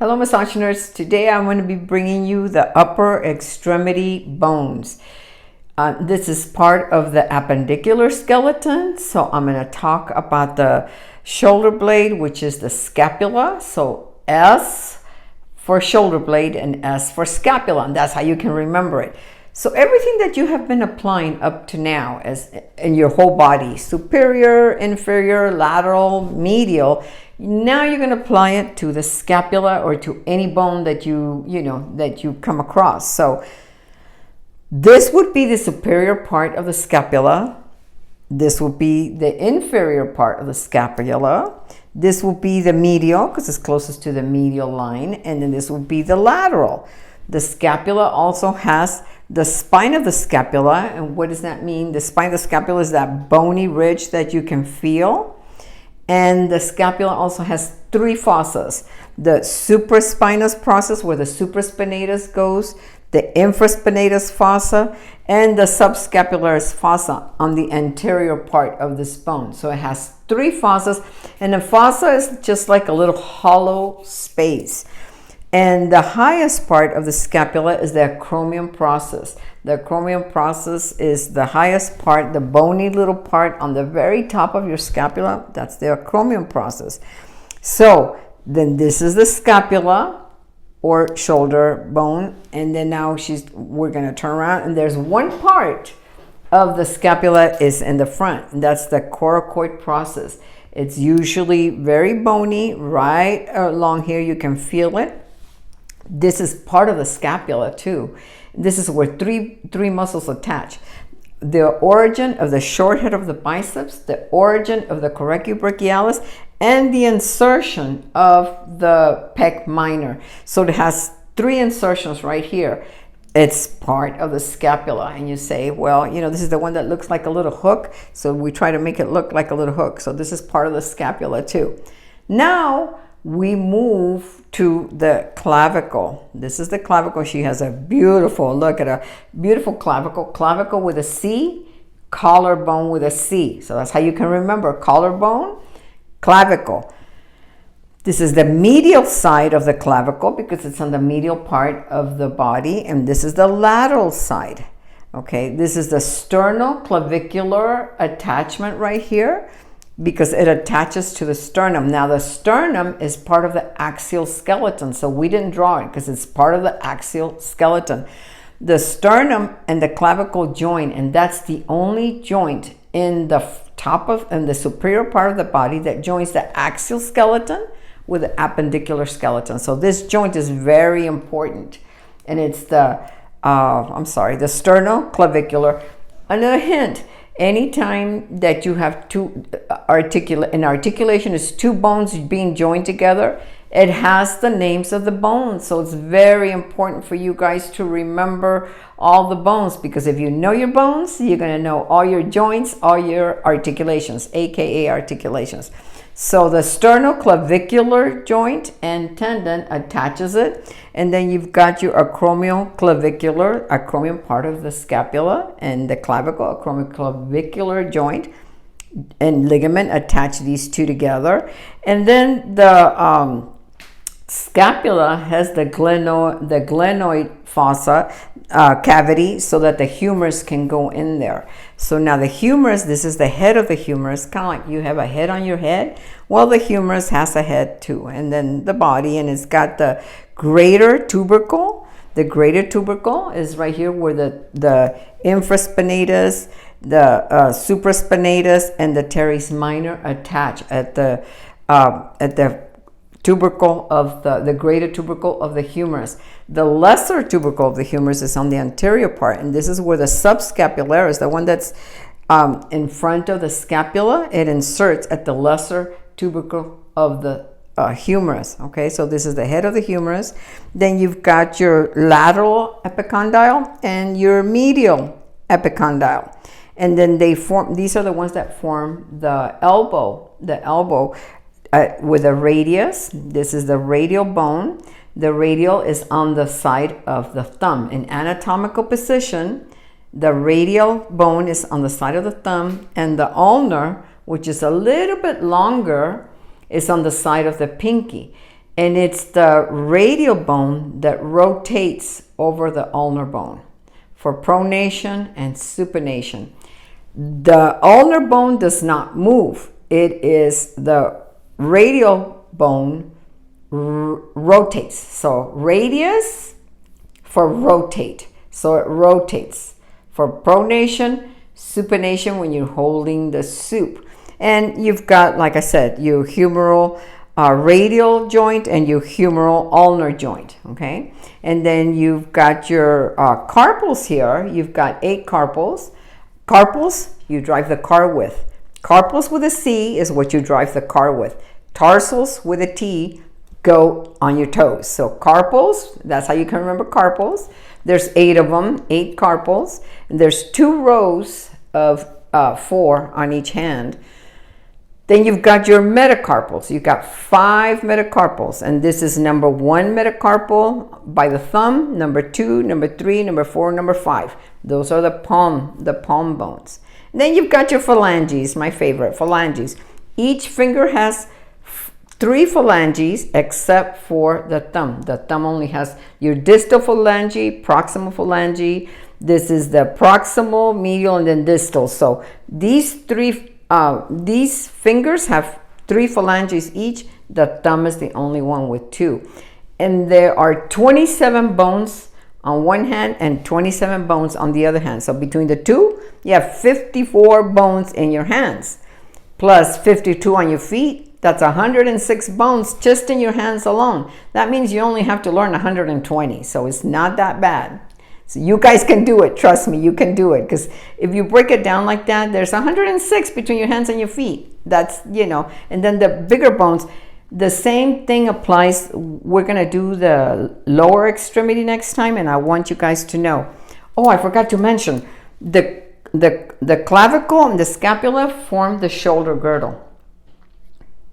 Hello massage nerds. Today I'm going to be bringing you the upper extremity bones. This is part of the appendicular skeleton. So I'm going to talk about the shoulder blade, which is the scapula. So S for shoulder blade and S for scapula, and that's how you can remember it. So everything that you have been applying up to now as in your whole body, superior, inferior, lateral, medial, now you're going to apply it to the scapula or to any bone that you come across. So this would be the superior part of the scapula. This will be the inferior part of the scapula. This will be the medial because it's closest to the medial line, and then this will be the lateral. The scapula also has the spine of the scapula. And what does that mean? The spine of the scapula is that bony ridge that you can feel. And the scapula also has three fossas: the supraspinous process, where the supraspinatus goes, the infraspinatus fossa, and the subscapularis fossa on the anterior part of this bone. So it has three fossas, and the fossa is just like a little hollow space. And the highest part of the scapula is the acromion process. The acromion process is the highest part, the bony little part on the very top of your scapula. That's the acromion process. So then this is the scapula or shoulder bone. And then now we're going to turn around, and there's one part of the scapula is in the front, and that's the coracoid process. It's usually very bony right along here. You can feel it. This is part of the scapula too. This is where three muscles attach. The origin of the short head of the biceps, the origin of the coracobrachialis, and the insertion of the pec minor. So it has three insertions right here. It's part of the scapula. And you say, well, this is the one that looks like a little hook. So we try to make it look like a little hook. So this is part of the scapula too. Now we move to the clavicle. This is the clavicle. She has a beautiful, look at a beautiful clavicle with a C, collarbone with a C. So that's how you can remember: collarbone, clavicle. This is the medial side of the clavicle because it's on the medial part of the body, and this is the lateral side. Okay, this is the sternoclavicular attachment right here, because it attaches to the sternum. Now the sternum is part of the axial skeleton, so we didn't draw it because it's part of the axial skeleton. The sternum and the clavicle join, and that's the only joint in the the superior part of the body that joins the axial skeleton with the appendicular skeleton. So this joint is very important, and it's the sternoclavicular. Another hint: anytime that you have an articulation is two bones being joined together, it has the names of the bones. So it's very important for you guys to remember all the bones, because if you know your bones, you're going to know all your joints, all your articulations, aka articulations. So the sternoclavicular joint and tendon attaches it, and then you've got your acromion part of the scapula, and the clavicle, acromioclavicular joint and ligament attach these two together. And then the scapula has the glenoid fossa cavity, so that the humerus can go in there. So now the humerus, this is the head of the humerus, kind of like you have a head on your head. Well, the humerus has a head too, and then the body, and it's got the greater tubercle. The greater tubercle is right here where the infraspinatus, the supraspinatus, and the teres minor attach at the tubercle of the greater tubercle of the humerus. The lesser tubercle of the humerus is on the anterior part, and this is where the subscapularis, the one that's in front of the scapula, it inserts at the lesser tubercle of the humerus. Okay, so this is the head of the humerus. Then you've got your lateral epicondyle and your medial epicondyle, and then these are the ones that form the elbow. With a radius. This is the radial bone. The radial is on the side of the thumb. In anatomical position, the radial bone is on the side of the thumb, and the ulnar, which is a little bit longer, is on the side of the pinky. and it's the radial bone that rotates over the ulnar bone for pronation and supination. The ulnar bone does not move. It is the radial bone rotates. So radius for rotate. So it rotates for pronation, supination when you're holding the soup. And you've got, like I said, your humeral radial joint and your humeral ulnar joint, okay? And then you've got your carpals here. You've got 8 carpals. Carpals, you drive the car with. Carpals with a C is what you drive the car with. Tarsals with a T go on your toes. So carpals, that's how you can remember carpals. There's 8 of them, 8 carpals. And there's 2 rows of 4 on each hand. Then you've got your metacarpals. You've got 5 metacarpals, and this is number 1 metacarpal by the thumb, number 2, number 3, number 4, number 5. Those are the palm bones. And then you've got your phalanges, my favorite, phalanges. Each finger has 3 phalanges except for the thumb. The thumb only has your distal phalange, proximal phalange. This is the proximal, medial, and then distal. So these fingers have 3 phalanges each. The thumb is the only one with 2. And there are 27 bones on one hand and 27 bones on the other hand. So between the two, you have 54 bones in your hands, plus 52 on your feet. That's 106 bones just in your hands alone. That means you only have to learn 120. So it's not that bad. So you guys can do it. Trust me, you can do it. Because if you break it down like that, there's 106 between your hands and your feet. That's, and then the bigger bones, the same thing applies. We're going to do the lower extremity next time. And I want you guys to know. Oh, I forgot to mention, the clavicle and the scapula form the shoulder girdle.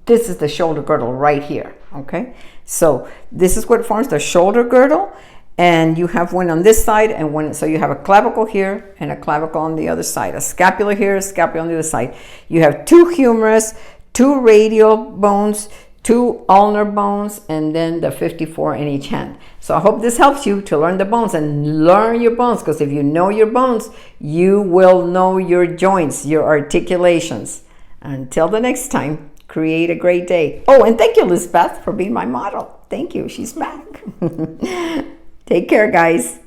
This is the shoulder girdle right here. Okay. So this is what forms the shoulder girdle. And you have one on this side and one, so you have a clavicle here and a clavicle on the other side, a scapula here, a scapula on the other side. You have 2 humerus, 2 radial bones, 2 ulnar bones, and then the 54 in each hand. So I hope this helps you to learn the bones and learn your bones, because if you know your bones, you will know your joints, your articulations. Until the next time, create a great day. Oh, and thank you, Lisbeth, for being my model. Thank you. She's back. Take care, guys.